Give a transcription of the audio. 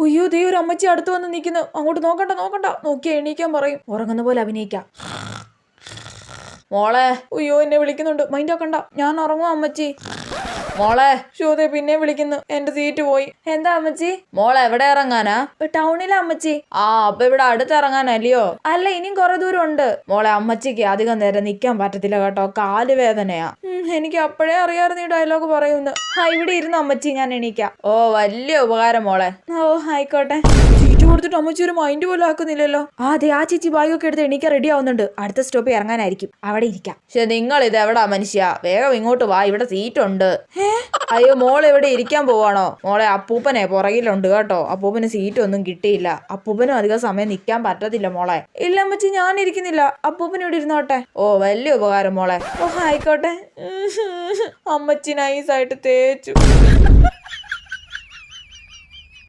അയ്യോ ദേ ഒരു അമ്മച്ചി അടുത്ത് വന്ന് നിൽക്കുന്നു. അങ്ങോട്ട് നോക്കണ്ട നോക്കി എണീക്കാൻ പറയും. ഉറങ്ങുന്ന പോലെ അഭിനയിക്കാം. മോളെ അയ്യോ എന്നെ വിളിക്കുന്നുണ്ട്. മൈൻഡ് ആക്കണ്ട, ഞാൻ ഉറങ്ങും അമ്മച്ചി. മോളെ ശോതെ പിന്നെ വിളിക്കുന്നു. എന്റെ സീറ്റ് പോയി. എന്താ അമ്മച്ചി? മോളെ എവിടെ ഇറങ്ങാനാ? ടൗണിലാ അമ്മച്ചി. അപ്പൊ ഇവിടെ അടുത്ത് ഇറങ്ങാനല്ലയോ? അല്ല, ഇനിയും കുറെ ദൂരം ഉണ്ട്. മോളെ അമ്മച്ചിക്ക് അധികം നേരം നിക്കാൻ പറ്റത്തില്ല കേട്ടോ, കാല് വേദനയാ. എനിക്ക് അപ്പോഴേ അറിയാമായിരുന്നു ഈ ഡയലോഗ് പറയുന്നു. ഇവിടെ ഇരുന്ന് അമ്മച്ചി, ഞാൻ എണീക്കാം. ഓ വലിയ ഉപകാരം മോളെ. ഓ ആയിക്കോട്ടെ. സീറ്റ് കൊടുത്തിട്ട് അമ്മച്ചി ഒരു മൈൻഡ് പോലും ആക്കുന്നില്ലല്ലോ. അതെ, ആ ചേച്ചി ബാഗൊക്കെ എടുത്ത് എണീക്കാൻ റെഡി ആവുന്നുണ്ട്. അടുത്ത സ്റ്റോപ്പിൽ ഇറങ്ങാനായിരിക്കും. അവിടെ ഇരിക്കാം. പക്ഷെ നിങ്ങൾ ഇത് എവിടാ മനുഷ്യ? വേഗം ഇങ്ങോട്ട് വാ, ഇവിടെ സീറ്റ് ഉണ്ട്. അയ്യോ മോൾ എവിടെ ഇരിക്കാൻ പോവാണോ? മോളെ അപ്പൂപ്പനെ പുറകിലുണ്ട് കേട്ടോ. അപ്പൂപ്പന് സീറ്റ് ഒന്നും കിട്ടിയില്ല. അപ്പൂപ്പനും അധികം സമയം നിൽക്കാൻ പറ്റത്തില്ല മോളെ. ഇല്ല അമ്മച്ചി, ഞാൻ ഇരിക്കുന്നില്ല. അപ്പൂപ്പൻ ഇവിടെ ഇരുന്നോട്ടെ. ഓ വലിയ ഉപകാരം മോളെ. ഓ ആയിക്കോട്ടെ. അമ്മച്ചി നൈസായിട്ട് തേച്ചു.